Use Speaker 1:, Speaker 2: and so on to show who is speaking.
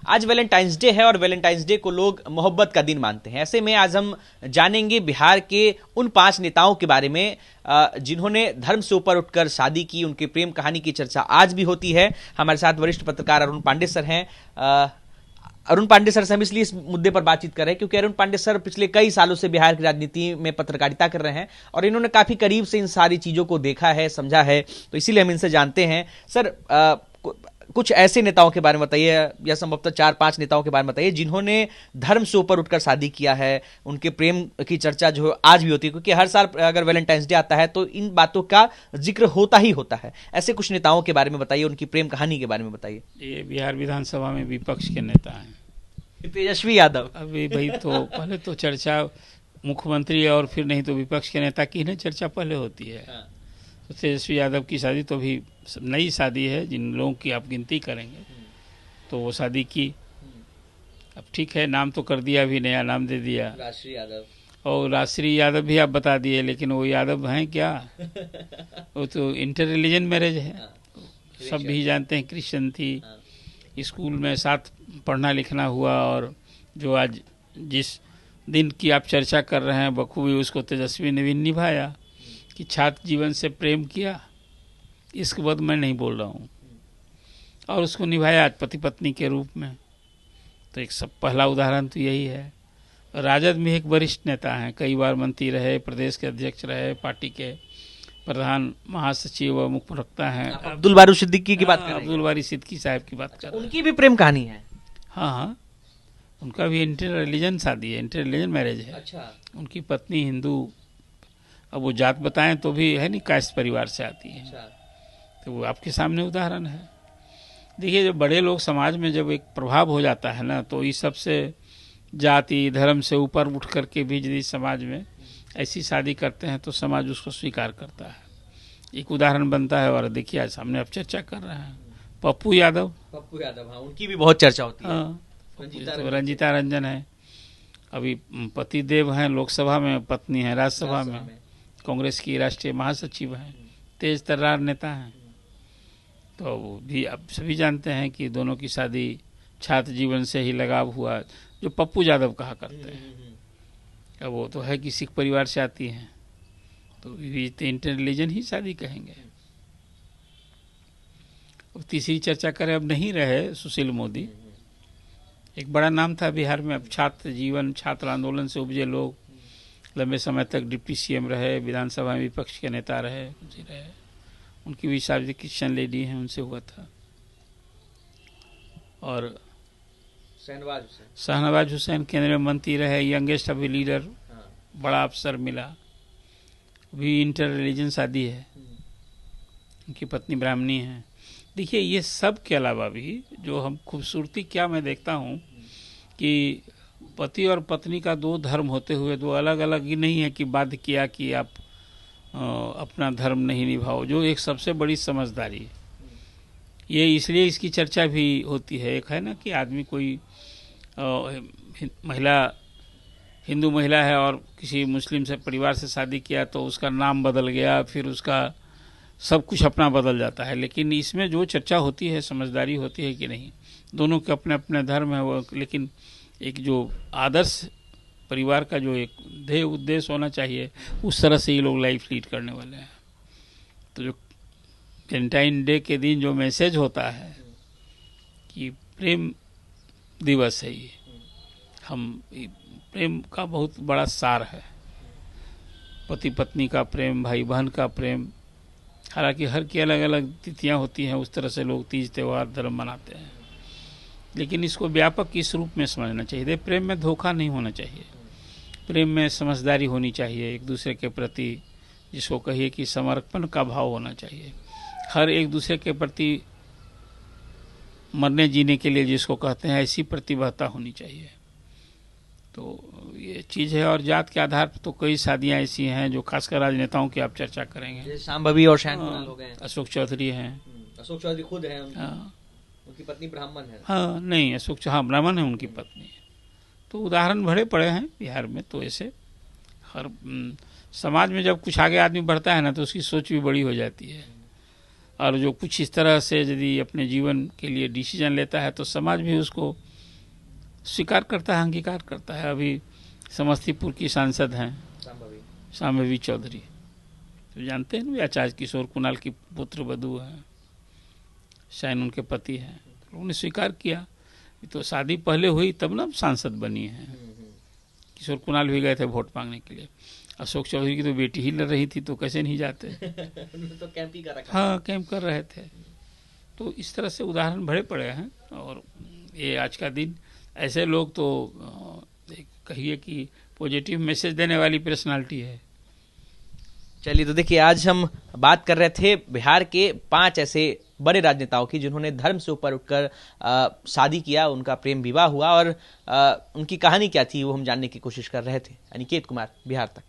Speaker 1: आज Valentine's day है और वैलेंटाइंस डे को लोग मोहब्बत का दिन मानते हैं। ऐसे में आज हम जानेंगे बिहार के उन 5 नेताओं के बारे में जिन्होंने धर्म से ऊपर उठकर शादी की। उनके प्रेम कहानी की चर्चा आज भी होती है। हमारे साथ वरिष्ठ पत्रकार अरुण पांडे सर हैं। अरुण पांडे सर से हम इसलिए इस मुद्दे पर बातचीत कर रहे हैं क्योंकि अरुण पांडे सर पिछले कई सालों से बिहार की राजनीति में पत्रकारिता कर रहे हैं और इन्होंने काफी करीब से इन सारी चीजों को देखा है, समझा है, तो इसीलिए हम इनसे जानते हैं। सर, कुछ ऐसे नेताओं के बारे में बताइए या संभवतः 4-5 नेताओं के बारे में बताइए जिन्होंने धर्म से ऊपर उठकर शादी किया है। उनके प्रेम की चर्चा जो आज भी होती है क्योंकि हर साल अगर वैलेंटाइंस डे आता है तो इन बातों का जिक्र होता ही होता है। ऐसे कुछ नेताओं के बारे में बताइए, उनकी प्रेम कहानी के बारे में बताइए।
Speaker 2: ये बिहार विधानसभा में विपक्ष के नेता हैं
Speaker 1: तेजस्वी यादव।
Speaker 2: अभी भाई तो पहले तो चर्चा मुख्यमंत्री और फिर नहीं तो विपक्ष के नेता की चर्चा पहले होती है। तो तेजस्वी यादव की शादी तो अभी नई शादी है, जिन लोगों की आप गिनती करेंगे तो वो शादी की। अब ठीक है, नाम तो कर दिया, अभी नया नाम दे दिया
Speaker 1: राष्ट्रीय यादव।
Speaker 2: और राष्ट्रीय यादव भी आप बता दिए, लेकिन वो यादव हैं क्या? वो तो इंटर रिलीजन मैरिज है। सब भी जानते हैं क्रिश्चियन थी, स्कूल में साथ पढ़ना लिखना हुआ और जो आज जिस दिन की आप चर्चा कर रहे हैं बखूबी उसको तेजस्वी ने भी निभाया कि छात्र जीवन से प्रेम किया। इसके बाद मैं नहीं बोल रहा हूँ, और उसको निभाया आज पति पत्नी के रूप में। तो एक सब पहला उदाहरण तो यही है। राजद में एक वरिष्ठ नेता हैं, कई बार मंत्री रहे, प्रदेश के अध्यक्ष रहे, पार्टी के प्रधान महासचिव व मुख्य प्रवक्ता हैं।
Speaker 1: अब्दुल बारी सिद्दीकी की बात कर रहे हैं?
Speaker 2: अब्दुल बारी सिद्दीकी साहब की बात कर रहे हैं।
Speaker 1: उनकी भी प्रेम कहानी है?
Speaker 2: हाँ हाँ, उनका भी इंटर रिलीजन शादी है, इंटर रिलीजन मैरिज है।
Speaker 1: अच्छा।
Speaker 2: उनकी पत्नी हिंदू, अब वो जात बताएं तो भी है नहीं, कास्ट परिवार से आती है।
Speaker 1: अच्छा।
Speaker 2: तो वो आपके सामने उदाहरण है। देखिए, जब बड़े लोग समाज में जब एक प्रभाव हो जाता है ना, तो इस सबसे जाति धर्म से ऊपर उठ करके भी यदि समाज में ऐसी शादी करते हैं तो समाज उसको स्वीकार करता है, एक उदाहरण बनता है। और देखिए आज सामने आप चर्चा कर रहे हैं पप्पू यादव।
Speaker 1: हाँ, उनकी भी बहुत चर्चा होती है।
Speaker 2: हाँ, रंजीता रंजन है, अभी पति देव हैं लोकसभा में, पत्नी है राज्यसभा में, कांग्रेस की राष्ट्रीय महासचिव हैं, तेज तर्रार नेता हैं। तो वो भी अब सभी जानते हैं कि दोनों की शादी छात्र जीवन से ही लगाव हुआ, जो पप्पू यादव कहा करते हैं। अब वो तो है कि सिख परिवार से आती हैं, तो इंटर रिलीजन ही शादी कहेंगे। अब तीसरी चर्चा करें, अब नहीं रहे सुशील मोदी, एक बड़ा नाम था बिहार में। अब छात्र जीवन, छात्र आंदोलन से उपजे लोग, लंबे समय तक डिप्टी सीएम रहे, विधानसभा में विपक्ष के नेता रहे, उनकी भी शादी क्रिश्चियन लेडी हैं, उनसे हुआ था। और शहनवाज हुसैन केंद्रीय मंत्री रहे, यंगेस्ट अभी लीडर, बड़ा अफसर मिला, भी इंटर रिलीजन शादी है, उनकी पत्नी ब्राह्मणी है। देखिए, ये सब के अलावा भी जो हम खूबसूरती क्या मैं देखता हूँ कि पति और पत्नी का दो धर्म होते हुए दो अलग अलग ही नहीं है कि बाध्य किया कि आप अपना धर्म नहीं निभाओ, जो एक सबसे बड़ी समझदारी है। ये इसलिए इसकी चर्चा भी होती है। एक है ना कि आदमी कोई महिला हिंदू महिला है और किसी मुस्लिम से परिवार से शादी किया तो उसका नाम बदल गया, फिर उसका सब कुछ अपना बदल जाता है। लेकिन इसमें जो चर्चा होती है समझदारी होती है कि नहीं, दोनों के अपने अपने धर्म है वो, लेकिन एक जो आदर्श परिवार का जो एक ध्येय उद्देश्य होना चाहिए उस तरह से ये लोग लाइफ लीड करने वाले हैं। तो जो वैलेंटाइन डे के दिन जो मैसेज होता है कि प्रेम दिवस है, ये हम प्रेम का बहुत बड़ा सार है, पति पत्नी का प्रेम, भाई बहन का प्रेम। हालांकि हर की अलग अलग तिथियां होती हैं, उस तरह से लोग तीज त्यौहार धर्म मनाते हैं, लेकिन इसको व्यापक इस रूप में समझना चाहिए। प्रेम में धोखा नहीं होना चाहिए, प्रेम में समझदारी होनी चाहिए, एक दूसरे के प्रति जिसको कहिए कि समर्पण का भाव होना चाहिए, हर एक दूसरे के प्रति मरने जीने के लिए जिसको कहते हैं ऐसी प्रतिबद्धता होनी चाहिए। तो ये चीज़ है। और जात के आधार पर तो कई शादियां ऐसी हैं जो खासकर राजनेताओं की आप चर्चा करेंगे,
Speaker 1: शांभवी और शैनकुमार लोग हैं,
Speaker 2: अशोक चौधरी हैं,
Speaker 1: अशोक चौधरी खुद हैं, उनकी पत्नी ब्राह्मण है।
Speaker 2: हाँ नहीं, अशोक हाँ ब्राह्मण है उनकी पत्नी। तो उदाहरण भरे पड़े हैं बिहार में। तो ऐसे हर समाज में जब कुछ आगे आदमी बढ़ता है ना तो उसकी सोच भी बड़ी हो जाती है। और जो कुछ इस तरह से यदि अपने जीवन के लिए डिसीजन लेता है तो समाज भी उसको स्वीकार करता है, अंगीकार करता है। अभी समस्तीपुर की सांसद हैं शांभवी चौधरी, तो जानते हैं ना, आचार्य किशोर कुणाल की पुत्र वधू हैं, शायद उनके पति हैं। उन्होंने स्वीकार किया, तो शादी पहले हुई तब ना सांसद बनी है। किशोर कुणाल भी गए थे वोट मांगने के लिए। अशोक चौधरी की तो बेटी ही लड़ रही थी, तो कैसे नहीं जाते।
Speaker 1: तो कैंप ही कर रखा।
Speaker 2: हाँ, कैंप कर रहे थे। तो इस तरह से उदाहरण भरे पड़े हैं। और ये आज का दिन, ऐसे लोग तो कहिए कि पॉजिटिव मैसेज देने वाली पर्सनालिटी है।
Speaker 1: चलिए, तो देखिए, आज हम बात कर रहे थे बिहार के 5 ऐसे बड़े राजनेताओं की जिन्होंने धर्म से ऊपर उठकर शादी किया, उनका प्रेम विवाह हुआ, और उनकी कहानी क्या थी वो हम जानने की कोशिश कर रहे थे। अनिकेत कुमार, बिहार तक।